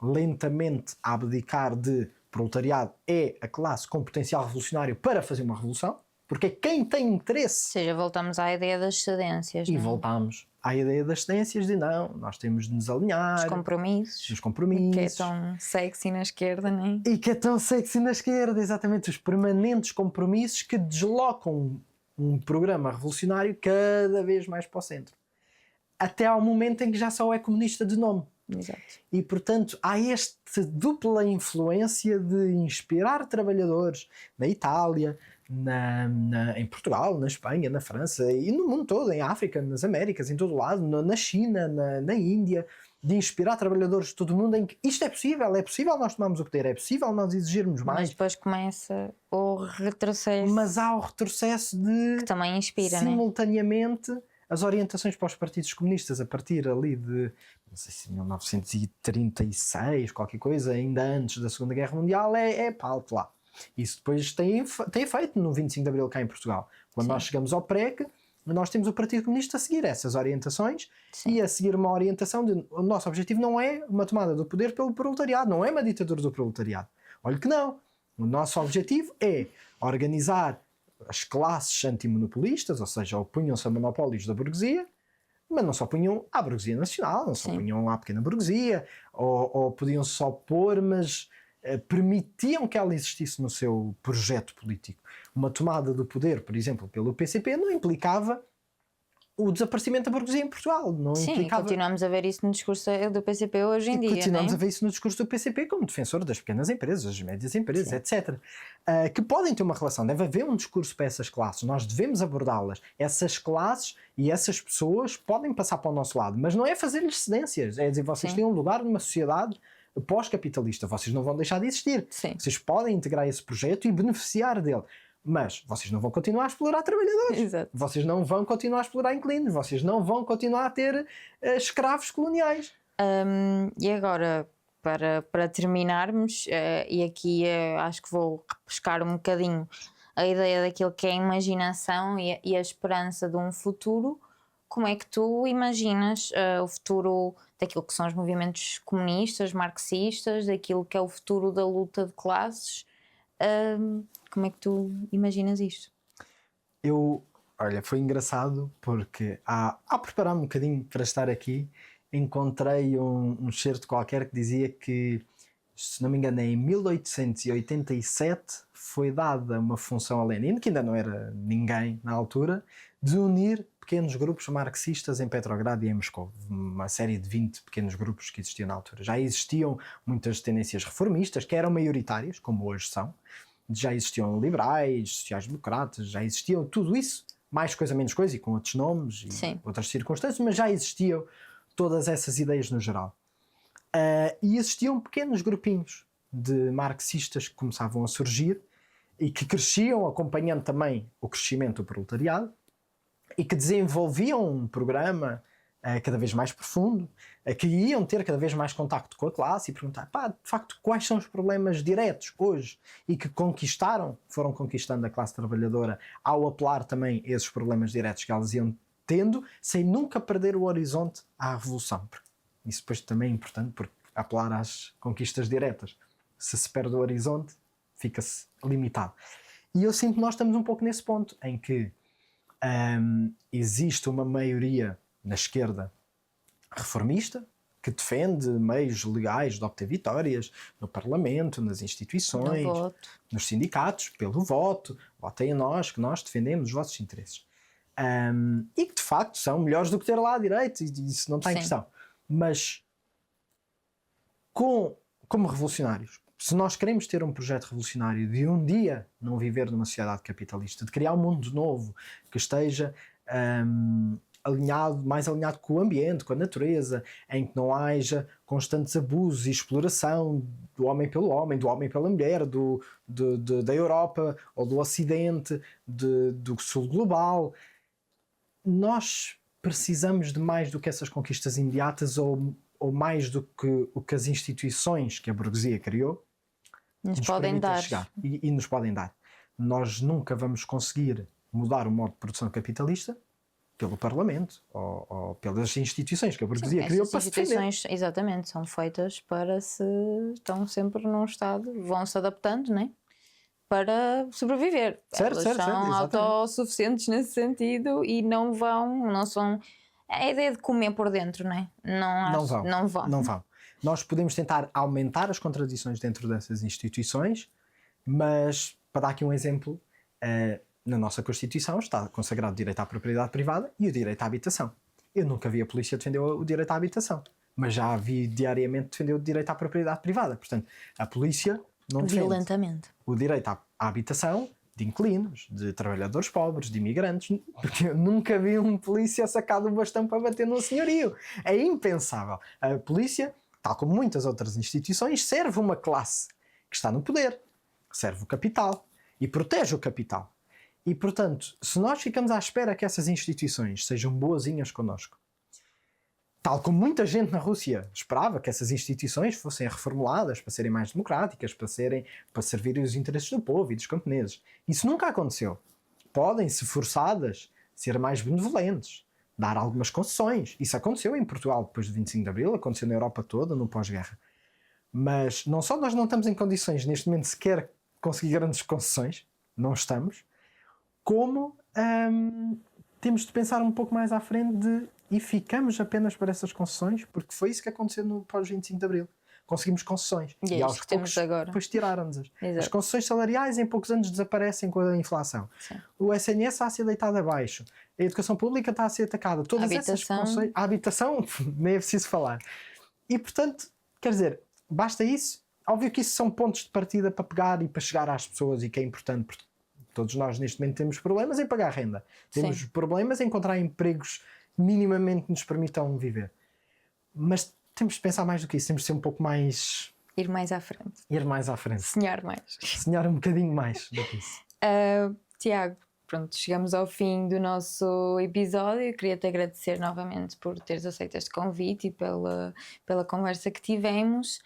[SPEAKER 2] lentamente a abdicar de proletariado é a classe com potencial revolucionário para fazer uma revolução, porque é quem tem interesse.
[SPEAKER 1] Ou seja, voltamos à ideia das cedências.
[SPEAKER 2] E
[SPEAKER 1] não é?
[SPEAKER 2] voltamos à ideia das cedências de não, nós temos de nos alinhar.
[SPEAKER 1] Os compromissos.
[SPEAKER 2] Que
[SPEAKER 1] é tão sexy na esquerda, não é?
[SPEAKER 2] E que é tão sexy na esquerda, exatamente, os permanentes compromissos que deslocam um programa revolucionário cada vez mais para o centro. Até ao momento em que já só é comunista de nome.
[SPEAKER 1] Exato.
[SPEAKER 2] E, portanto, há esta dupla influência de inspirar trabalhadores na Itália, em Portugal, na Espanha, na França e no mundo todo, em África, nas Américas, em todo lado, na China, na Índia, de inspirar trabalhadores de todo o mundo em que isto é possível nós tomarmos o poder, é possível nós exigirmos mais.
[SPEAKER 1] Mas depois começa o retrocesso.
[SPEAKER 2] Mas há o retrocesso de
[SPEAKER 1] que também inspira,
[SPEAKER 2] simultaneamente as orientações para os partidos comunistas a partir ali de, não sei se 1936, qualquer coisa, ainda antes da Segunda Guerra Mundial, alto lá. Isso depois tem efeito no 25 de Abril cá em Portugal. Quando nós chegamos ao PREC, nós temos o Partido Comunista a seguir essas orientações. Sim. E a seguir uma orientação de o nosso objetivo não é uma tomada do poder pelo proletariado, não é uma ditadura do proletariado. Olha que não. O nosso objetivo é organizar as classes antimonopolistas, ou seja, opunham-se a monopólios da burguesia, mas não só opunham à burguesia nacional, não só opunham à pequena burguesia, ou podiam só opor, mas permitiam que ela existisse no seu projeto político. Uma tomada do poder, por exemplo, pelo PCP, não implicava o desaparecimento da burguesia em Portugal. Não implicava...
[SPEAKER 1] continuamos a ver isso no discurso do PCP hoje em dia.
[SPEAKER 2] Continuamos a ver isso no discurso do PCP como defensor das pequenas empresas, das médias empresas, etc. Que podem ter uma relação. Deve haver um discurso para essas classes. Nós devemos abordá-las. Essas classes e essas pessoas podem passar para o nosso lado, mas não é fazer-lhes cedências. É dizer, vocês têm um lugar numa sociedade pós-capitalista. Vocês não vão deixar de existir.
[SPEAKER 1] Sim.
[SPEAKER 2] Vocês podem integrar esse projeto e beneficiar dele. Mas vocês não vão continuar a explorar trabalhadores.
[SPEAKER 1] Exato.
[SPEAKER 2] Vocês não vão continuar a explorar inquilinos. Vocês não vão continuar a ter escravos coloniais.
[SPEAKER 1] E agora, para terminarmos, e aqui acho que vou repescar um bocadinho a ideia daquilo que é a imaginação e a esperança de um futuro. Como é que tu imaginas o futuro daquilo que são os movimentos comunistas, marxistas, daquilo que é o futuro da luta de classes? Como é que tu imaginas isto?
[SPEAKER 2] Olha, foi engraçado porque a preparar-me um bocadinho para estar aqui, encontrei um certo qualquer que dizia que, se não me engano, em 1887 foi dada uma função a Lenin, que ainda não era ninguém na altura, de unir pequenos grupos marxistas em Petrogrado e em Moscou. Uma série de 20 pequenos grupos que existiam na altura. Já existiam muitas tendências reformistas, que eram maioritárias, como hoje são. Já existiam liberais, sociais-democratas, já existiam tudo isso, mais coisa, menos coisa, e com outros nomes e outras circunstâncias, mas já existiam todas essas ideias no geral. E existiam pequenos grupinhos de marxistas que começavam a surgir e que cresciam, acompanhando também o crescimento do proletariado, e que desenvolviam um programa cada vez mais profundo, que iam ter cada vez mais contacto com a classe e perguntar, de facto, quais são os problemas diretos hoje, e que foram conquistando a classe trabalhadora ao apelar também esses problemas diretos que elas iam tendo, sem nunca perder o horizonte à revolução. Isso depois também é importante, porque apelar às conquistas diretas, se perde o horizonte, fica-se limitado. E eu sinto que nós estamos um pouco nesse ponto, em que existe uma maioria na esquerda reformista que defende meios legais de obter vitórias no Parlamento, nas instituições, nos sindicatos, pelo voto. Votem a nós, que nós defendemos os vossos interesses. E que de facto são melhores do que ter lá à direita, e isso não está em questão. Mas como revolucionários, se nós queremos ter um projeto revolucionário de um dia não viver numa sociedade capitalista, de criar um mundo novo que esteja mais alinhado com o ambiente, com a natureza, em que não haja constantes abusos e exploração do homem pelo homem, do homem pela mulher, da Europa ou do Ocidente, do Sul global, nós precisamos de mais do que essas conquistas imediatas ou mais do que o que as instituições que a burguesia criou nos podem dar. E nos podem dar. Nós nunca vamos conseguir mudar o modo de produção capitalista pelo Parlamento ou pelas instituições que a burguesia criou para se defender. As instituições,
[SPEAKER 1] exatamente, são feitas estão sempre num estado, vão-se adaptando, né? Para sobreviver. Elas são autossuficientes nesse sentido e não são... A ideia de comer por dentro, não é? Não vão.
[SPEAKER 2] Nós podemos tentar aumentar as contradições dentro dessas instituições, mas, para dar aqui um exemplo, na nossa Constituição está consagrado o direito à propriedade privada e o direito à habitação. Eu nunca vi a polícia defender o direito à habitação, mas já vi diariamente defender o direito à propriedade privada. Portanto, a polícia não defende
[SPEAKER 1] violentamente
[SPEAKER 2] o direito à habitação de inquilinos, de trabalhadores pobres, de imigrantes, porque eu nunca vi um polícia sacado o bastão para bater num senhorio. É impensável. A polícia, tal como muitas outras instituições, serve uma classe que está no poder, serve o capital e protege o capital. E, portanto, se nós ficamos à espera que essas instituições sejam boazinhas connosco, tal como muita gente na Rússia esperava que essas instituições fossem reformuladas para serem mais democráticas, para servirem os interesses do povo e dos camponeses. Isso nunca aconteceu. Podem, se forçadas, ser mais benevolentes, dar algumas concessões. Isso aconteceu em Portugal depois do 25 de Abril, aconteceu na Europa toda, no pós-guerra. Mas não só nós não estamos em condições, neste momento, sequer conseguir grandes concessões, não estamos, como temos de pensar um pouco mais à frente e ficamos apenas para essas concessões, porque foi isso que aconteceu no pós-25 de Abril. Conseguimos concessões.
[SPEAKER 1] E aos poucos agora.
[SPEAKER 2] Depois tiraram-nos. As concessões salariais em poucos anos desaparecem com a inflação. Sim. O SNS está a ser deitado abaixo. A educação pública está a ser atacada. Todas essas concessões... A habitação, nem é preciso falar. E, portanto, quer dizer, basta isso. Óbvio que isso são pontos de partida para pegar e para chegar às pessoas, e que é importante, porque todos nós neste momento temos problemas em pagar renda. Temos problemas em encontrar empregos minimamente nos permitam viver. Mas temos de pensar mais do que isso. Temos de ser um pouco mais...
[SPEAKER 1] Ir mais à frente.
[SPEAKER 2] Sonhar mais. Sonhar um bocadinho mais do que isso.
[SPEAKER 1] Tiago, pronto, chegamos ao fim do nosso episódio. Eu queria-te agradecer novamente por teres aceito este convite e pela conversa que tivemos.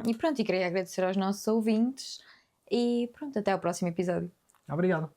[SPEAKER 1] E pronto, e queria agradecer aos nossos ouvintes. E pronto, até ao próximo episódio.
[SPEAKER 2] Obrigado.